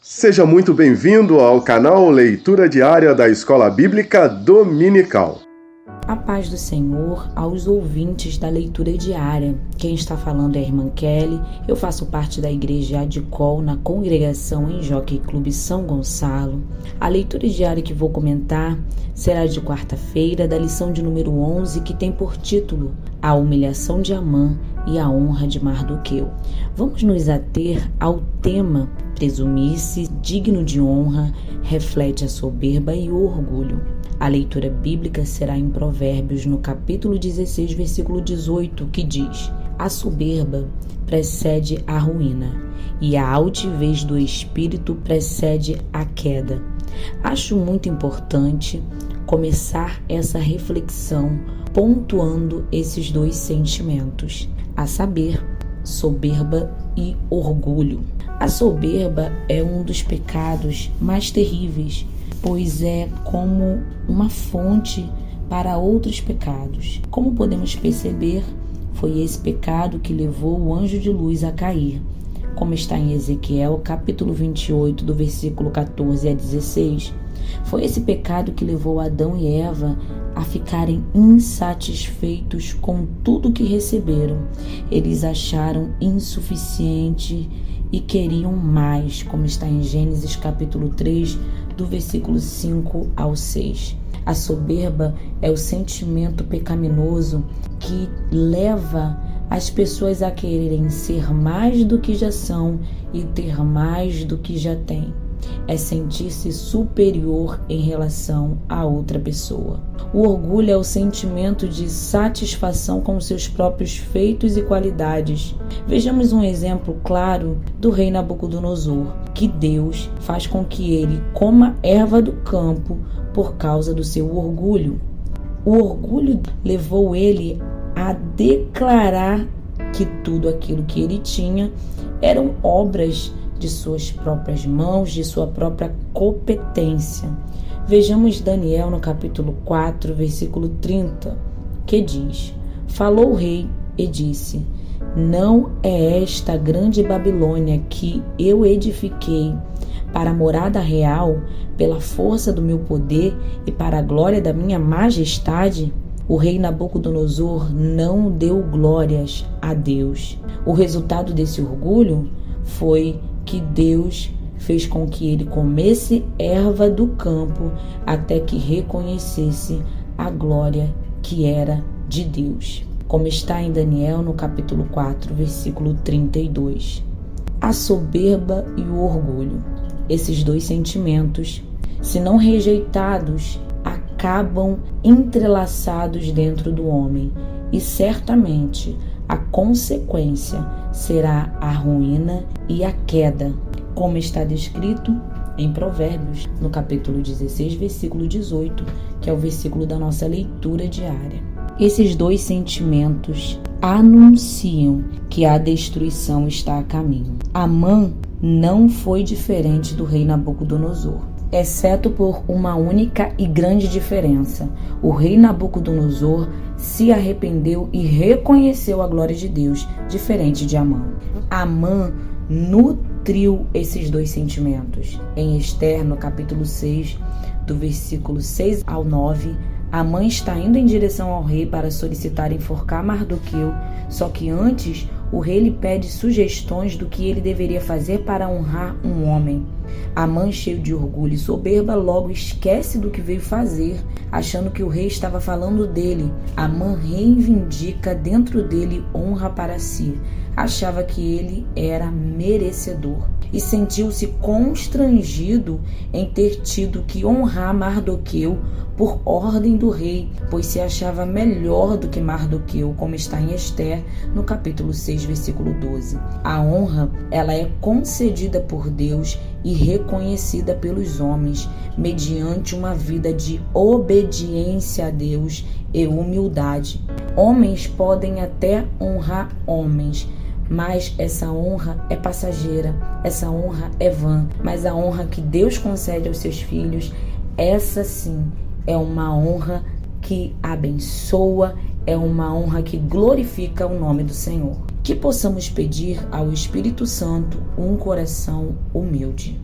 Seja muito bem-vindo ao canal Leitura Diária da Escola Bíblica Dominical. A paz do Senhor aos ouvintes da leitura diária. Quem está falando é a irmã Kelly. Eu faço parte da igreja Adicol na congregação em Jockey Clube São Gonçalo. A leitura diária que vou comentar será de quarta-feira, da lição de número 11, que tem por título A Humilhação de Amã e a Honra de Mardoqueu. Vamos nos ater ao tema presumir-se digno de honra, reflete a soberba e o orgulho. A leitura bíblica será em Provérbios, no capítulo 16, versículo 18, que diz: A soberba precede a ruína, e a altivez do espírito precede a queda. Acho muito importante começar essa reflexão pontuando esses dois sentimentos, a saber, soberba e orgulho. A soberba é um dos pecados mais terríveis, pois é como uma fonte para outros pecados. Como podemos perceber, foi esse pecado que levou o anjo de luz a cair, como está em Ezequiel, capítulo 28, do versículo 14 a 16. Foi esse pecado que levou Adão e Eva a ficarem insatisfeitos com tudo que receberam. Eles acharam insuficiente e queriam mais, como está em Gênesis capítulo 3, do versículo 5 ao 6. A soberba é o sentimento pecaminoso que leva as pessoas a quererem ser mais do que já são e ter mais do que já têm. É sentir-se superior em relação a outra pessoa. O orgulho é o sentimento de satisfação com seus próprios feitos e qualidades. Vejamos um exemplo claro do rei Nabucodonosor, que Deus faz com que ele coma erva do campo por causa do seu orgulho. O orgulho levou ele a declarar que tudo aquilo que ele tinha eram obras de suas próprias mãos, de sua própria competência. Vejamos Daniel no capítulo 4, versículo 30, que diz: Falou o rei e disse: Não é esta grande Babilônia que eu edifiquei para a morada real, pela força do meu poder e para a glória da minha majestade? O rei Nabucodonosor não deu glórias a Deus. O resultado desse orgulho foi que Deus fez com que ele comesse erva do campo até que reconhecesse a glória que era de Deus. Como está em Daniel no capítulo 4, versículo 32. A soberba e o orgulho. Esses dois sentimentos, se não rejeitados, acabam entrelaçados dentro do homem e certamente a consequência será a ruína e a queda, como está descrito em Provérbios, no capítulo 16, versículo 18, que é o versículo da nossa leitura diária. Esses dois sentimentos anunciam que a destruição está a caminho. Amã não foi diferente do rei Nabucodonosor, exceto por uma única e grande diferença. O rei Nabucodonosor se arrependeu e reconheceu a glória de Deus, diferente de Amã. Amã nutriu esses dois sentimentos. Em Ester, no capítulo 6, do versículo 6 ao 9, Amã está indo em direção ao rei para solicitar enforcar Mardoqueu, só que antes o rei lhe pede sugestões do que ele deveria fazer para honrar um homem. Amã, cheio de orgulho e soberba, logo esquece do que veio fazer, achando que o rei estava falando dele. Amã reivindica dentro dele honra para si. Achava que ele era merecedor e sentiu-se constrangido em ter tido que honrar Mardoqueu por ordem do rei, pois se achava melhor do que Mardoqueu, como está em Ester, no capítulo 6, versículo 12. A honra, ela é concedida por Deus e reconhecida pelos homens, mediante uma vida de obediência a Deus e humildade. Homens podem até honrar homens, mas essa honra é passageira, essa honra é vã. Mas a honra que Deus concede aos seus filhos, essa sim é uma honra que abençoa, é uma honra que glorifica o nome do Senhor. Que possamos pedir ao Espírito Santo um coração humilde.